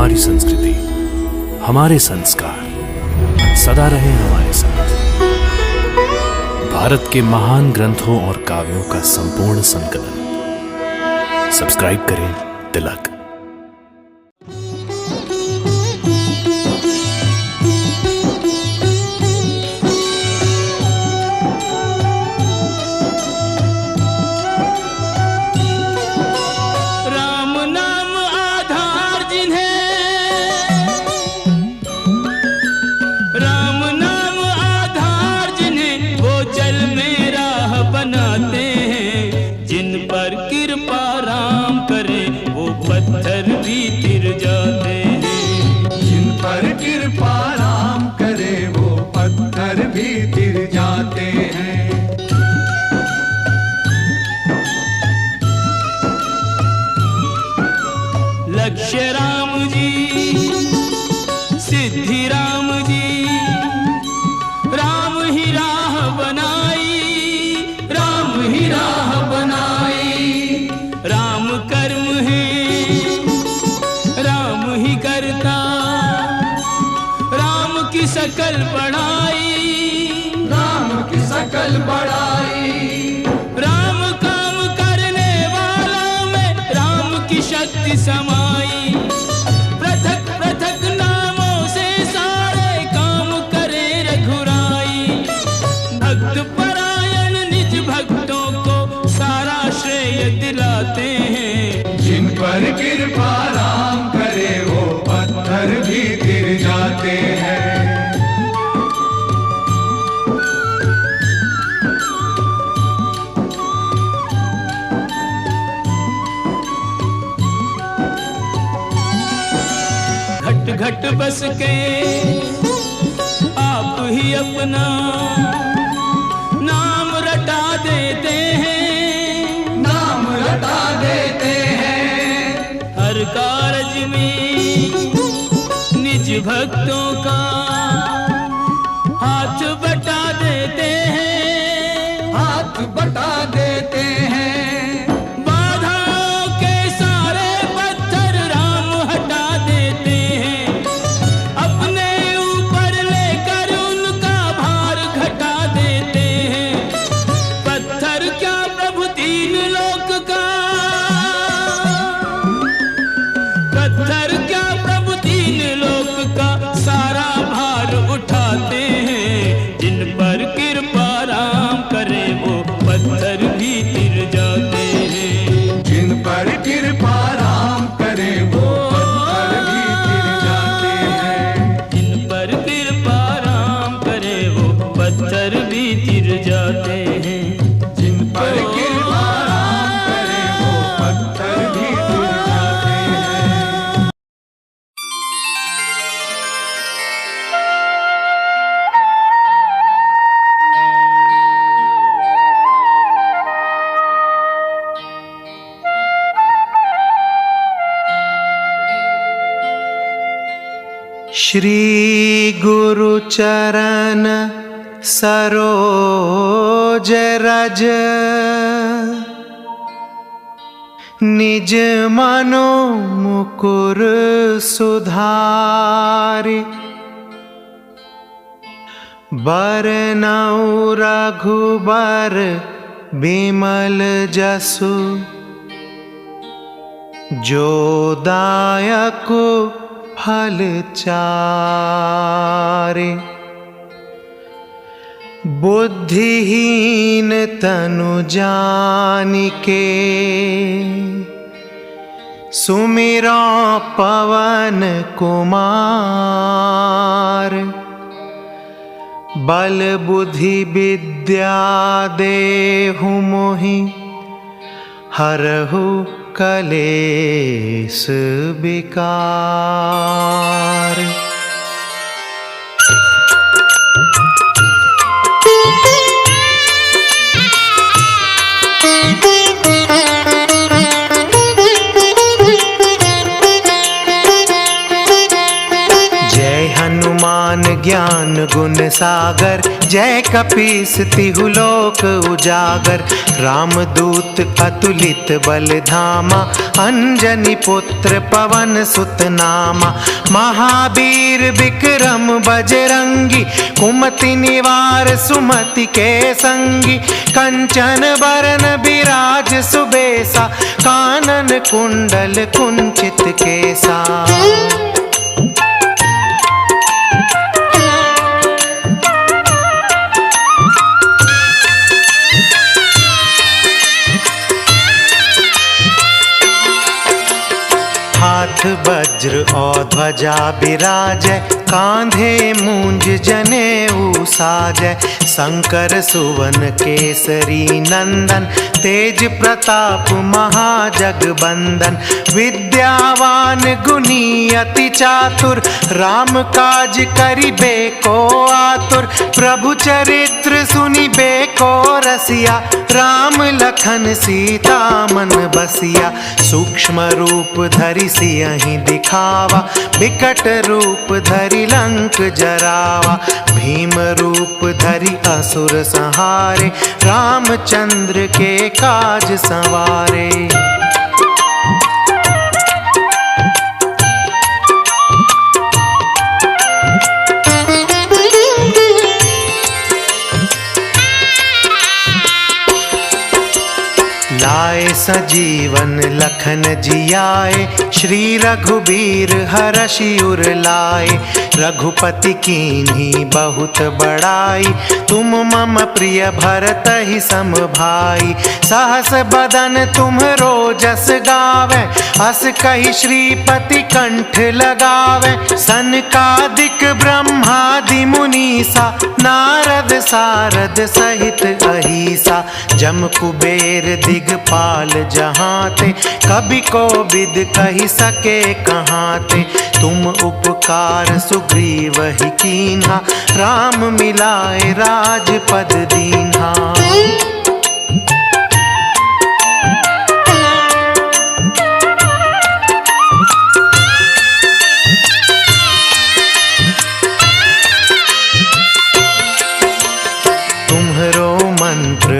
हमारी संस्कृति, हमारे संस्कार सदा रहे हमारे साथ। भारत के महान ग्रंथों और काव्यों का संपूर्ण संकलन। सब्सक्राइब करें तिलक। लक्ष्य राम जी, सिद्धि राम जी, राम ही राह बनाई, राम ही राह बनाई। राम कर्म है, राम ही करता, राम की सकल बढ़ाई, राम की सकल बढ़ाई। राम काम करने वालों में राम की शक्ति समाई। पृथक पृथक नामों से सारे काम करे रघुराई। भक्त परायण निज भक्तों को सारा श्रेय दिलाते हैं। जिन पर कृपा राम करे वो पत्थर भी गिर जाते हैं। घट घट बस के आप ही अपना नाम रटा देते हैं, नाम रटा देते हैं। हर कारज में निज भक्तों का हाथ बटा देते हैं, हाथ बटा देते हैं। बाधाओं के सारे पत्थर राम हटा देते हैं। अपने ऊपर लेकर उनका भार घटा देते हैं। पत्थर क्या प्रभु तीन लोक का, पत्थर क्या प्रभु तीन लोक का सारा भार उठाते हैं। जिन पर कृपा राम करे वो पत्थर भी तिर जाते हैं। जिन पर कृपा राम करे वो पत्थर भी गिर जाते हैं। जिन पर कृपा राम करे वो पत्थर भी तिर जाते हैं। जिन पर कृपा राम करे वो पत्थर भी गिर जाते हैं। श्री गुरु चरण सरोज रज, निज मनो मुकुर सुधारि। बरनउँ रघुबर बिमल जसु, जो दायक फल चारि। बुद्धिहीन तनु जानिके, सुमिरो पवन कुमार। बल बुद्धि विद्या देहु मोहि, हरहु कलेश विकार। जय हनुमान ज्ञान पवन गुण सागर, जय कपीस तिहु लोक उजागर। रामदूत अतुलित बल धामा, अंजनी पुत्र पवन सुत नामा। महावीर विक्रम बजरंगी, कुमति निवार सुमति के संगी। कंचन बरन बिराज सुबेसा, कानन कुंडल कुंचित केसा। हाथ वज्र और ध्वजा बिराजै, कांधे मूंज जनेऊ साजै। शंकर सुवन केसरी नंदन, तेज प्रताप महाजगबंदन। विद्यावान गुणी अति चातुर, राम काज करिबे को आतुर। प्रभु चरित्र सुनिबे को रसिया, राम लखन सीता मन बसिया। सूक्ष्म रूप धरि सियहि दिखावा, विकट रूप धरि लंक जरावा। भीम रूप धरि असुर संहारे, रामचंद्र के काज संवारे। लाए सजीवन लखन जियाए, श्री रघुबीर हरषि उर लाए। रघुपति कीन्ही बहुत बड़ाई, तुम मम प्रिय भरतहि सम भाई। सहस बदन तुम्हरो जस गावे, अस कहि श्रीपति कंठ लगावे। सनकादिक ब्रह्मादि मुनीसा, नारद सारद सहित अहीसा। जम कुबेर दिगपाल जहाँ ते, कभी को विद कही सके कहाँ ते। तुम उपकार सुग्रीव ही कीन्हा, राम मिलाए राजपद दीन्हा।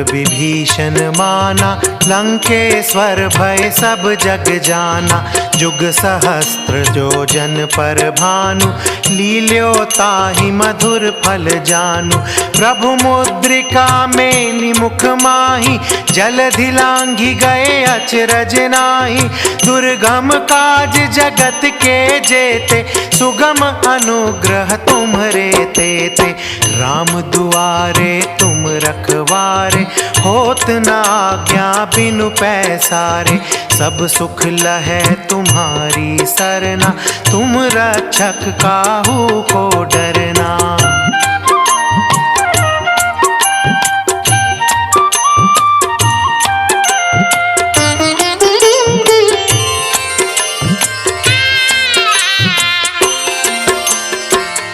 विभीषण माना, लंकेश्वर भय सब जग जाना। जुग सहस्त्र जो जन पर भानु, लील्यो ताहि मधुर फल जानु। प्रभु मुद्रिका मेलि मुख माहि, जलधि लांघि गए अचरज नाहि। दुर्गम काज जगत के जेते, सुगम अनुग्रह तुम्हरे तेते। राम दुआरे तुम रखवारे, होत न आज्ञा बिनु पैसारे। सब सुख लहै तुम्हारी सरना, तुम रक्षक काहू को डरना।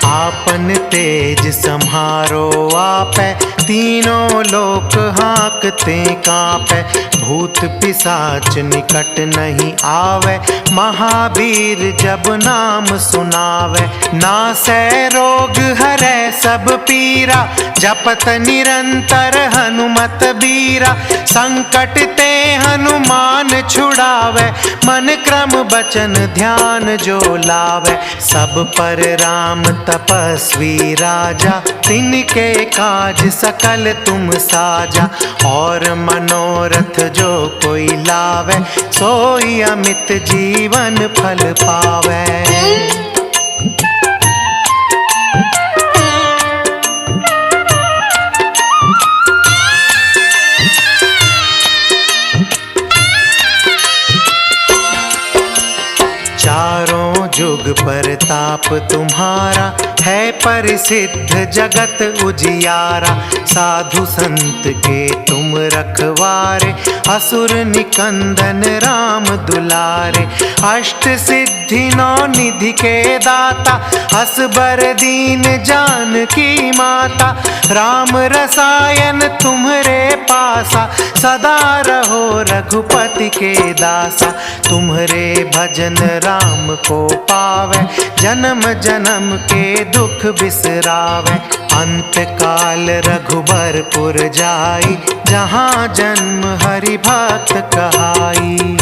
आपन तेज सम्हारो आपै, तीनों लोक हाँकते काँपै। भूत पिशाच निकट नहीं आवे, महावीर जब नाम सुनावे। नासै रोग हरै सब पीरा, जपत निरंतर हनुमत बीरा। संकट ते हनुमान छुड़ावे, मन क्रम बचन ध्यान जो लावे। सब पर राम तपस्वी राजा, तिनके काज सकल तुम साजा। और मनोरथ जो कोई लावे, सोई अमित जीवन फल पावे। चारों जुग परताप तुम्हारा, है परिसिद्ध जगत उजियारा। साधु संत के तुम रखवारे, असुर निकंदन राम दुलारे। अष्ट सिद्धि नौ निधि के दाता, असबर दीन जानकी माता। राम रसायन तुम्हरे पासा, सदा रहो रघुपति के दासा। तुम्हरे भजन राम को पावे, जन्म जन्म के दुख बिसरावे। अंत काल रघुबरपुर जाई, जहाँ जन्म हरि भक्त कहाई।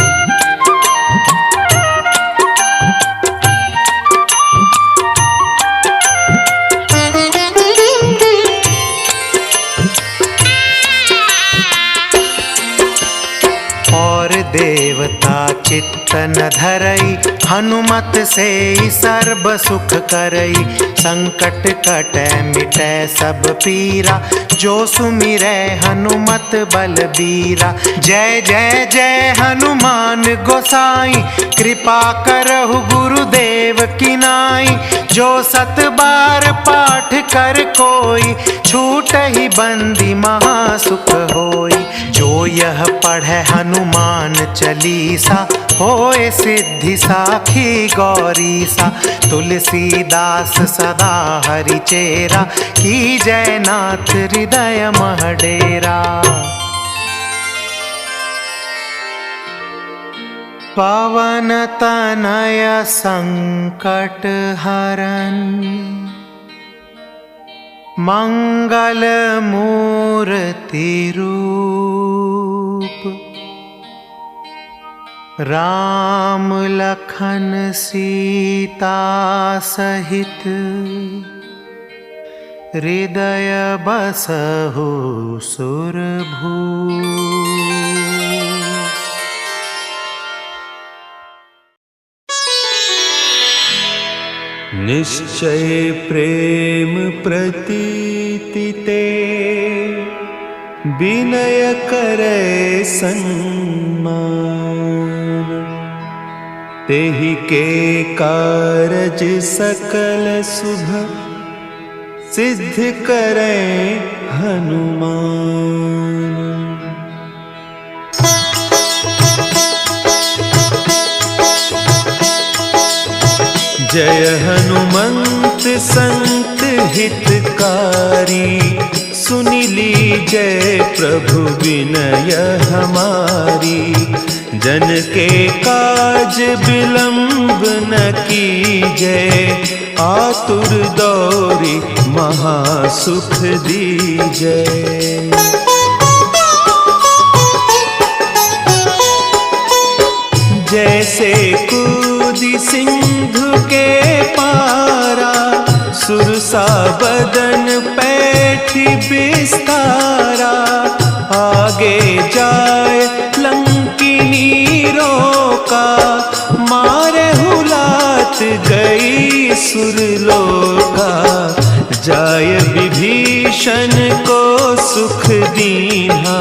और देवता चित्त न धरई, हनुमत से सर्ब सुख करई। संकट कटै मिटै सब पीरा, जो सुमिरै हनुमत बलबीरा। जय जय जय हनुमान गोसाई, कृपा करहु गुरुदेव की नाई। जो सत बार पाठ कर कोई, छूट ही बंदी महासुख होई। जो यह पढ़े हनुमान चालीसा, होए सिद्धि साखी गौरीसा। तुलसीदास सदा हरि चेरा, की जय नाथ हृदय मह डेरा। पवन तनय संकट हरन, मंगल मूर्ति रूप। राम लखन सीता सहित, हृदय बसहु सुरभूप। निश्चय प्रेम प्रतीति ते, विनय करे सन्मान। तेहि के कारज सकल शुभ, सिद्ध करे हनुमान। जय हनुमंत संत हितकारी, सुनि लीजय प्रभु विनय हमारी। जन के काज विलंब न कीजय, आतुर दौरी महासुख दीजय। जैसे कूदी सिंधु के पारा, सुरसा बदन पैठी बिस्तारा। आगे जाए लंकिनी रोका, मारे हुलात गई सुरलोका। जाय विभीषण को सुख दीन्हा,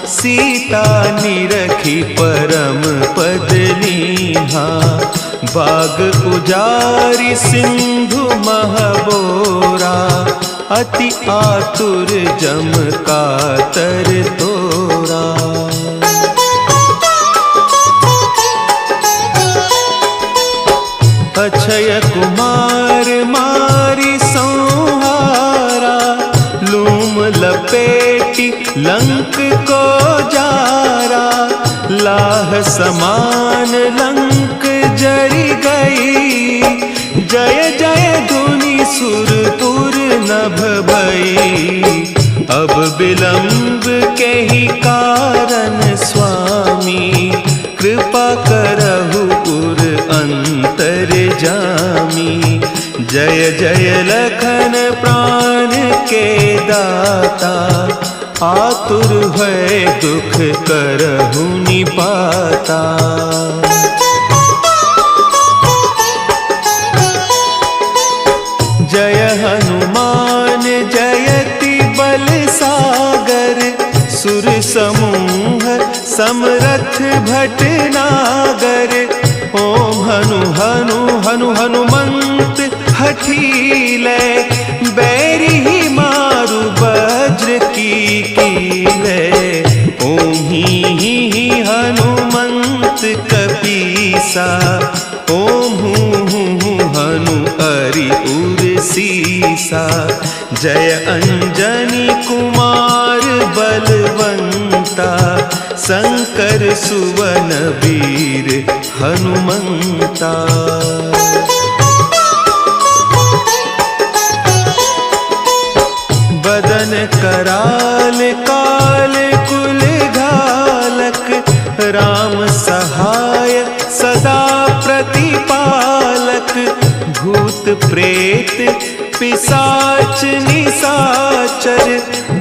सीता निरखी परम पद लीन्हा। बाग उजारी सिंधु महबोरा, अति आतुर जम कातर तोरा। अक्षय कुमार मारी संहारा, लूम लपेटी लंक को जारा। लाह समान लंक जरी गई, जय जय धुनि सुरपुर नभ भई। अब विलंब के ही कारण स्वामी, कृपा करहु उर अंतर जामी। जय जय लखन प्राण के दाता, आतुर है दुख करहु निपाता। जय हनुमान जयति बल सागर, सुर समूह समरथ भटनागर। ओम हनु हनु हनु हनुमंत हठीले, बैरी मारु वज्र की कीले। ओम ही हनुमंत कपीसा, ओम हूँ हनु हरि उर सीसा। जय अंजनी कुमार बलवंता, शंकर सुवन वीर हनुमंता। भूत प्रेत पिशाच निशाचर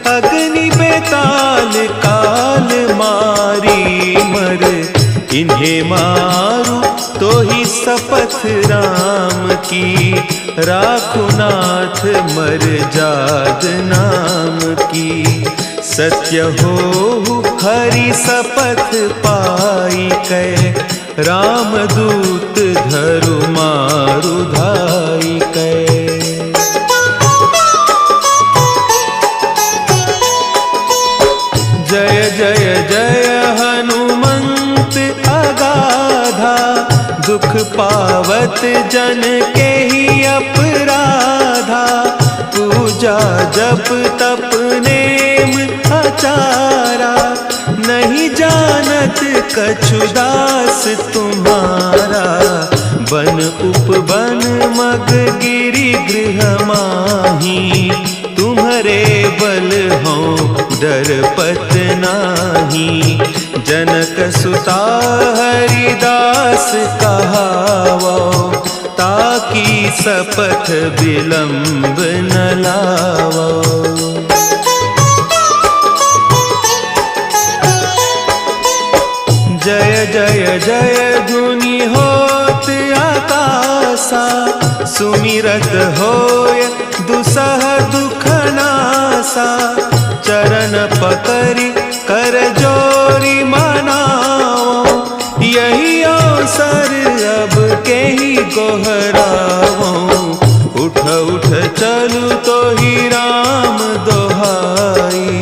अग्नि बेताल काल मारी मर। इन्हें मारू तो ही शपथ राम की, राखो नाथ मर जाद नाम की। सत्य हो हरि शपथ पाई कै, रामदूत धरु मारु धाई कै। जय जय जय हनुमंत अगाधा, दुख पावत जन के ही अपराधा। पूजा जप तप नेम आचारा, नहीं जानत कछु दास तुम्हारा। बन उपवन मग गिरि गृह माही, तुम्हारे बल हो डरपत नाही। जनक सुता हरिदास कहावो, ताकि शपथ विलंब न लावो। जय जय जय धुनि होत आकाशा, सुमिरत होय दुसह दुख नासा। चरण पकड़ि कर जोरी मनाओ, यही अवसर अब के ही गोहराओ। उठ उठ चलू तो ही राम दोहाई,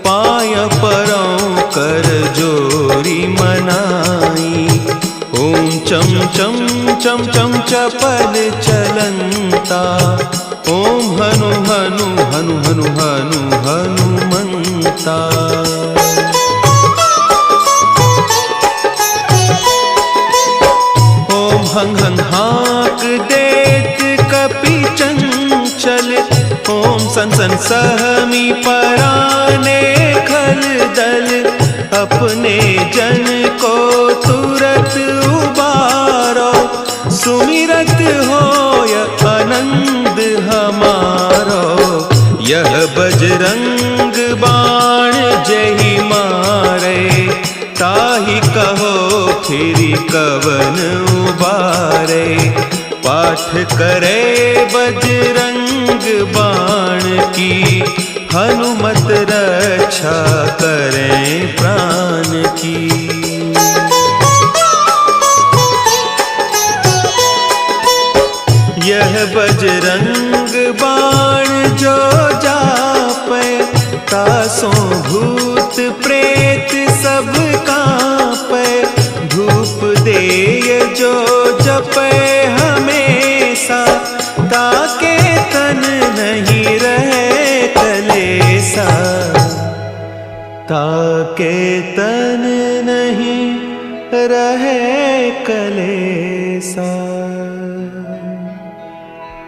पाय परौं कर जोरी मनाई। ओम चम चम चम चम चपल चलंता, ओम हनु हनु हनु हनु हनु हनुमंता। ओम हंग हंग हाक देत कपि चंचल, ओम सन सन सहमी पराने खल दल। अपने जन को तुरत उबारो, सुमिरत होय आनंद हमारो। यह बजरंग बाण जही मारे, ताहि कहो फिर कवन उबारे। पाठ करे बजरंग बाण की, हनुमत रक्षा करें प्राण की। यह बजरंग बाण जो जापै, तासों भूत प्रेत सब कांपै। धूप देय जो जपै हमेशा, ताके तन नहीं रहे कलेसा। ताके तन नहीं रहे कलेसा।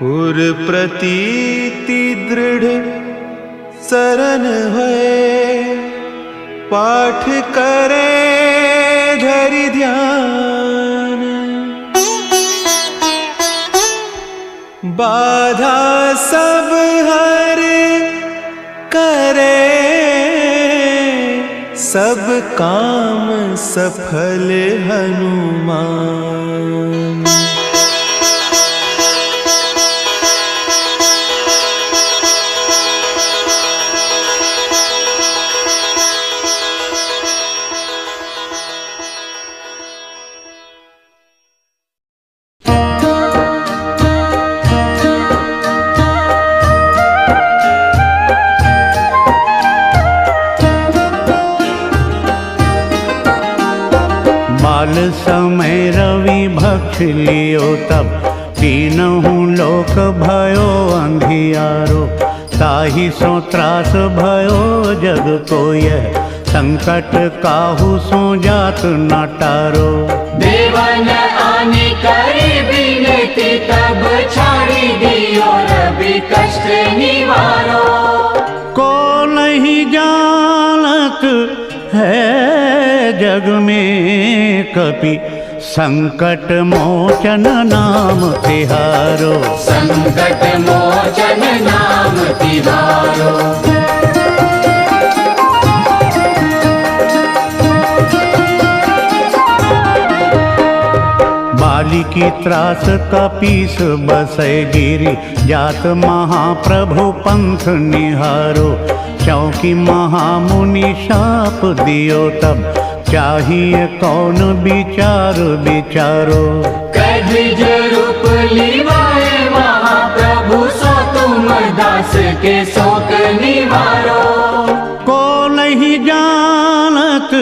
उर प्रतीति दृढ़ शरण है, पाठ करे धरि ध्यान। बाधा सब हर करे, सब काम सफल हनुमान। बाल समय रवि भक्ष लियो तब, तीनहु लोक भयो अंधियारो। ताहि सो त्रास भयो जग को यह, संकट काहू सो जात न टारो। देवन आने करी विनती, तब छाड़ी दियो रवि कष्ट निवारो। को नहीं जानत है जग में कपि, संकट मोचन नाम तिहारो। संकट मोचन नाम तिहारो। बाली की त्रास कपीस बसै गिरी, जात महाप्रभु पंथ निहारो। चौकी महामुनि शाप दियो तब, चाहिए कौन विचार विचारो। द्विज रूप लीवाए महाप्रभु, सो तुम दास के शोक निवारो। को नहीं जानत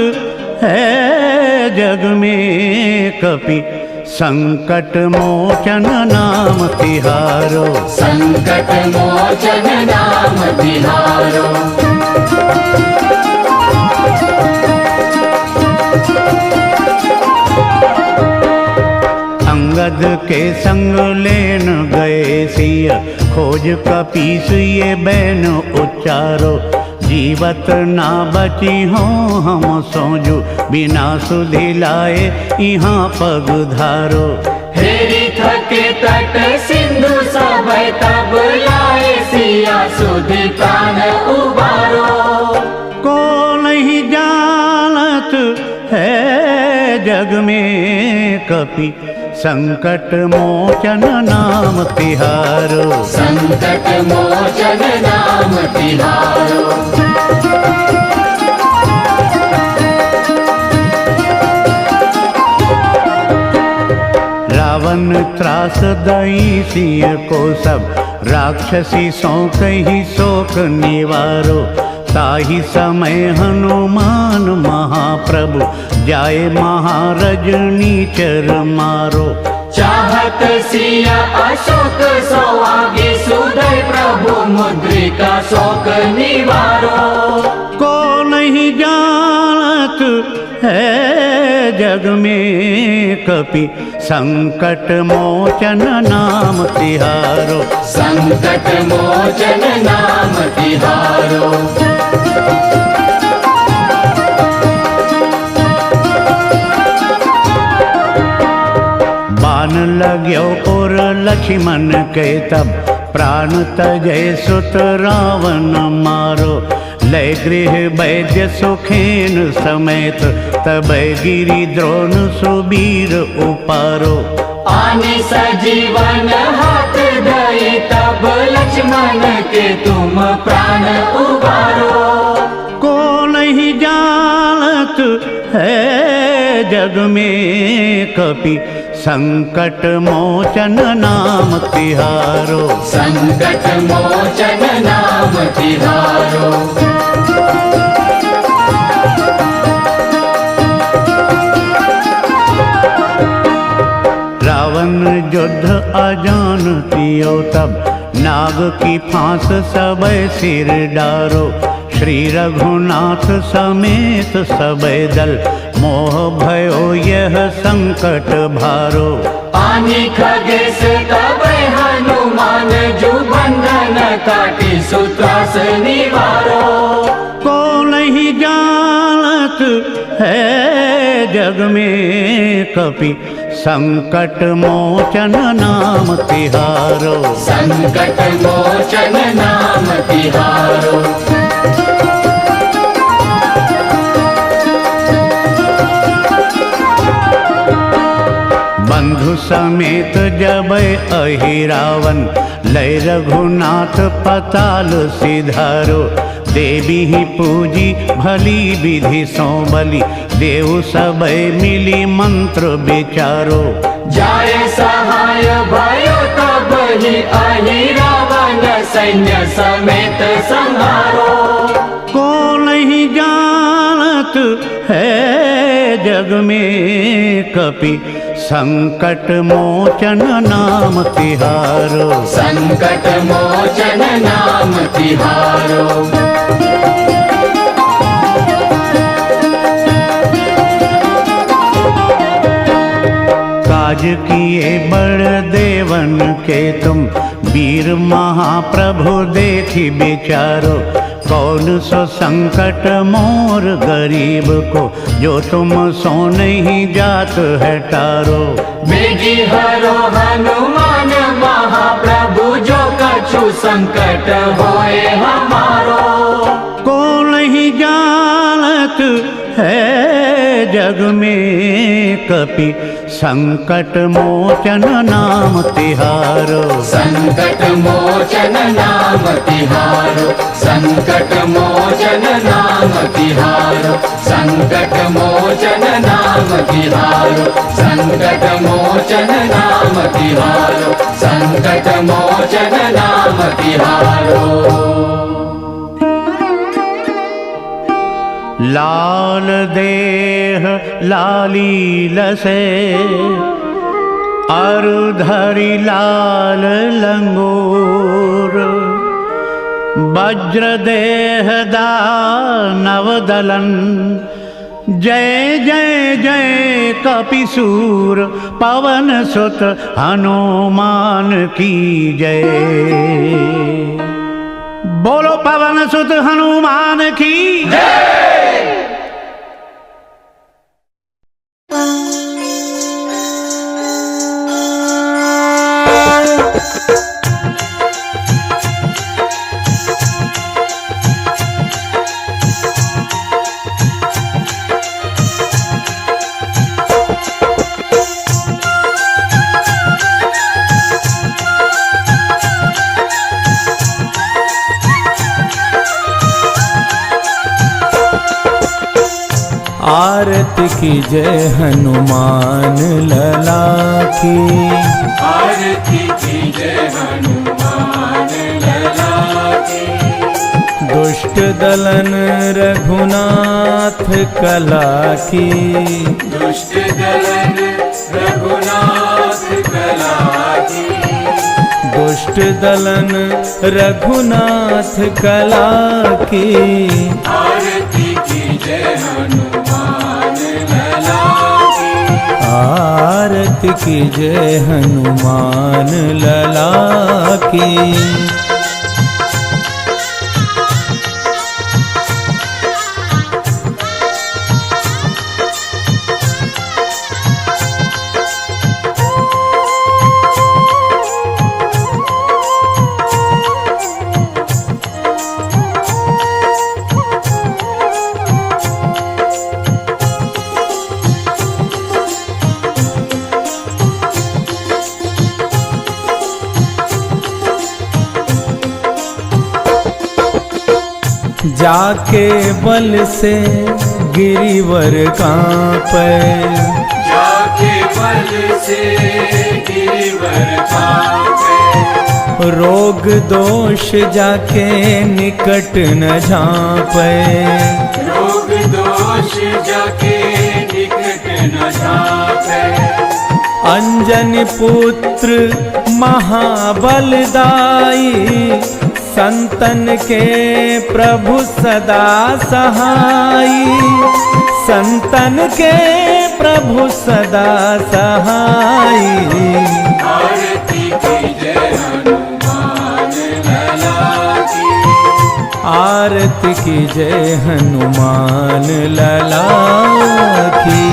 है जग में कपि, संकट मोचन नाम तिहारो। संकट मोचन नाम तिहारो। अंगद के संग लेन गए सिय, खोज कपीस ये बैन उच्चारो। जीवत ना बची हो हम सोजू, बिना सुधि लाए यहाँ पग धारो। हेरी थके तट सिंधु सब तब लाए, सिया सुधि प्राण उबारो। को नहीं जानत है जग में कपि, संकट मोचन नाम तिहारो। संकट मोचन नाम तिहारो। रावण त्रास दई सिय को सब, राक्षसी सो कही शोक निवारो। ताहि समय हनुमान महाप्रभु, जाए महारजनी चर मारो। चाहत सिया अशोक सो आगे, सुदय प्रभु मुद्रिका शोक निवारो। को नहीं जानत है जग में कपि, संकट मोचन नाम तिहारो। संकट मोचन नाम तिहारो। बान लाग्यो और लक्ष्मण के तब, प्राण तजय सुत रावण मारो। लय गृह वैद्य सुखेन समेत, तब गिरि द्रोण सुबीर उपारो। आने सजीवन हाथ दई, तब लक्ष्मण के तुम प्राण उबारो। को नहीं जानत है जग में कपि, संकट मोचन नाम तिहारो। संकट मोचन नाम तिहारो। रावण युद्ध अजान तियो तब, नाग की फांस सब सिर डारो। श्री रघुनाथ समेत सब दल, मोह भयो यह संकट भारो। आनी खगेश तब हनुमान, जो बंधन काटी सुत्रास निवारो। को नहीं जानत है जग में कपि, संकट मोचन नाम तिहारो। संकट मोचन नाम तिहारो। बंधु समेत जब अहिरावन, लय रघुनाथ पताल सिधारो। देवी ही पूजी भली विधि सो बलि, देव सब मिली मंत्र विचारो। जाए सहाय भयो तब ही, अहिरावन सैन्य समेत संहारो। को नहीं जानत है जग में कपि, संकट मोचन नाम तिहारो। संकट मोचन नाम तिहारो। काज किए बड़ देवन के तुम, वीर महाप्रभु देखी विचारो। कौन सो संकट मोर गरीब को, जो तुम सो नहीं जात है टारो। बेगी हरो हनुमान महाप्रभु, जो कछु संकट होए हमारो। को नहीं जानत है जग में कपि, संकट मोचन नाम तिहारो। संकट मोचन नाम तिहारो, संकट मोचन नाम तिहारो, संकट मोचन नाम तिहारो, संकट मोचन नाम तिहारो, संकट मोचन नाम तिहारो। लाल देह लाली लसे, अरुधरि लाल लंगूर। वज्र देह दानव दलन, जय जय जय कपिसूर। पवन सुत हनुमान की जय। बोलो पवन सुत हनुमान की जय। आरती की जय हनुमान लला की, आरती की जय हनुमान लला की। दुष्ट दलन रघुनाथ कला की, दुष्ट दलन रघुनाथ कला की। दुष्ट दलन रघुनाथ कला की। आरती की जय हनुमान लला की। आरती की जय हनुमान लला की। जाके बल से गिरिवर कांपे, जाके बल से गिरिवर कांपे। रोग दोष जाके निकट न झांपे, रोग दोष जाके निकट न झांपे। अंजनी पुत्र महाबलदाई, संतन के प्रभु सदा सहाई। संतन के प्रभु सदा सहाई। आरती की जय हनुमान लला की। आरती की जय हनुमान लला की।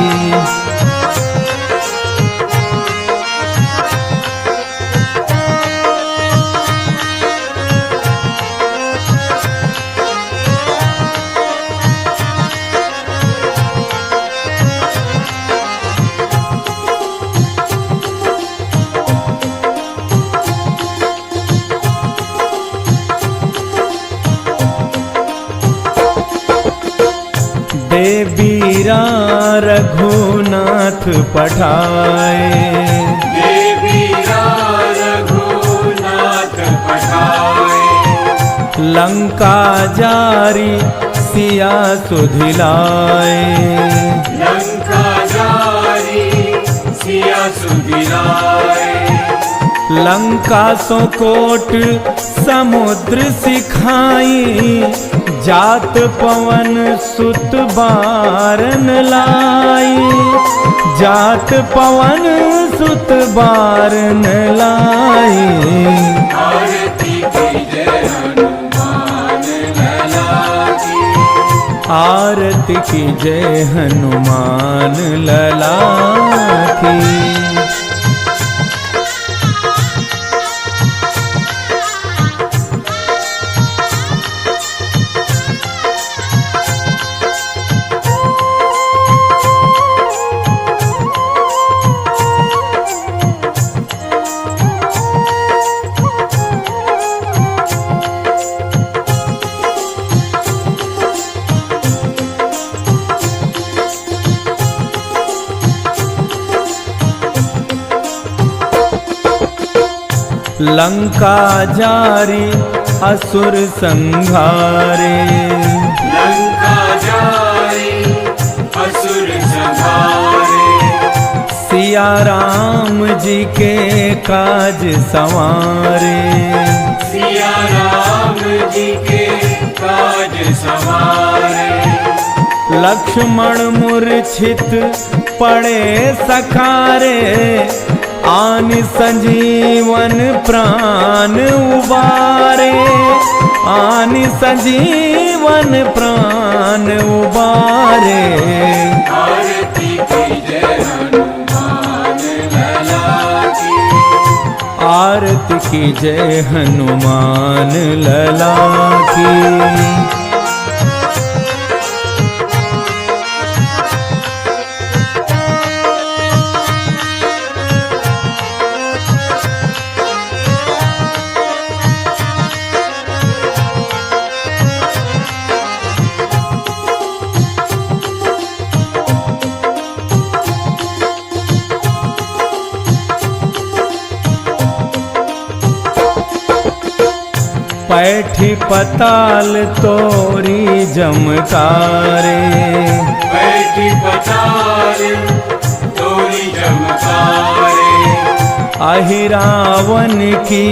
देवीरा रघुनाथ पठाए, देवीरा रघुनाथ पठाए। लंका जारी सिया सुधिलाए, लंका जारी सिया सुधिलाए। लंका सो कोट समुद्र सिखाई, जात पवन सुत बारन लाई। जात पवन सुत बारन लाई। आरती की जय हनुमान लला आरती की जय हनुमान लला की। लंका जारी असुर संहारे, लंका जारी असुर संहारे, सिया राम जी के काज संवारे, सिया राम जी के काज संवारे, लक्ष्मण मूर्छित पड़े सखारे, आन संजीवन प्राण उबारे, आन संजीवन प्राण उबारे। आरती की जय हनुमान लला की, आरती की जय हनुमान लला की। पैठी पताल तोरी जमकारे, बैठी पताल तोरी जमकारे, अहिरावन की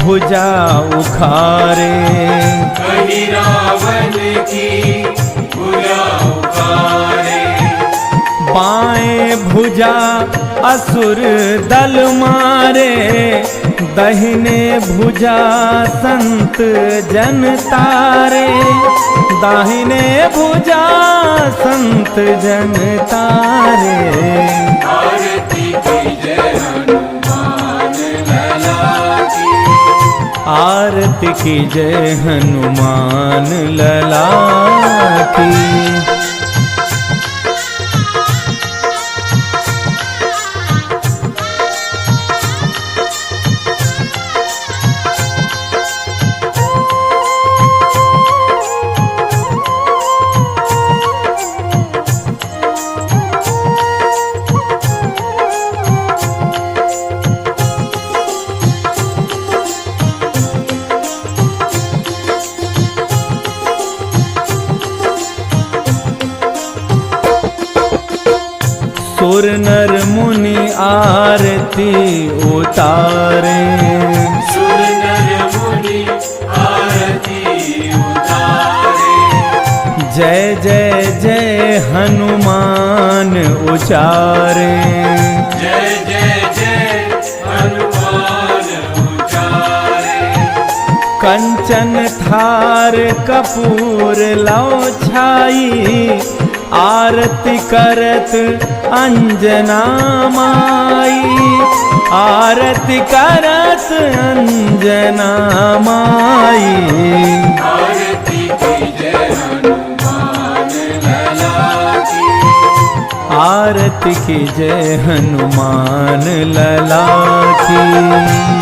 भुजा उखारे, कही रावण की भुजा उखारे, बाएं भुजा असुर दल मारे, दहिने भुजा संत जन तारे, दाहिने भुजा संत जन तारे। आरती की जय हनुमान लला की, आरती की जय हनुमान लला की। सुर नर मुनि आरती उतारे, सुर नर मुनि आरती उतारे, जय जय जय हनुमान उचारे, जय जय जय हनुमान उचारे, कंचन थार कपूर लौ छाई, आरती करत अंजना माई, आरती करत अंजना माई। आरती की जय हनुमान लला की, आरती की जय हनुमान लला की।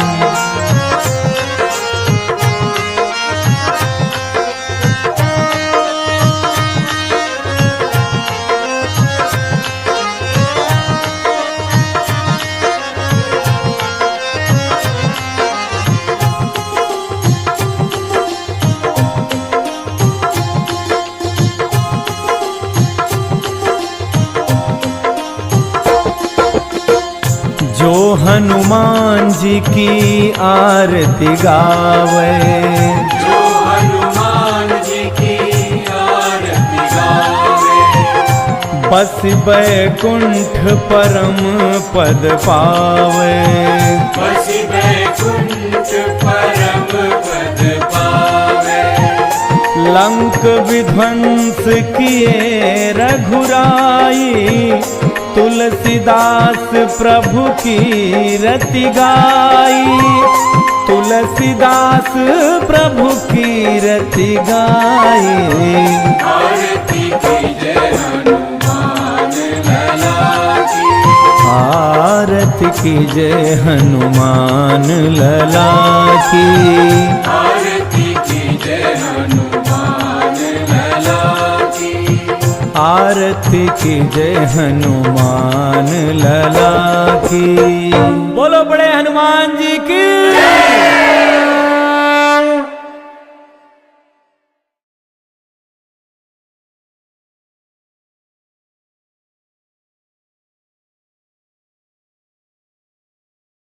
जो हनुमान जी की आरती गावे, जो हनुमान जी की आरती गावे, बस बैकुंठ परम पद पावे, बस बैकुंठ परम पद पावे, लंक विध्वंस किए रघुराई, तुलसीदास प्रभु की रति गाई, तुलसीदास प्रभु की रति गाई। आरती कीजे हनुमान लला की, आरती कीजे हनुमान लला की, आरती कीजे हनुमान लला की, आरती कीजे हनुमान लला की। बोलो बड़े हनुमान जी की।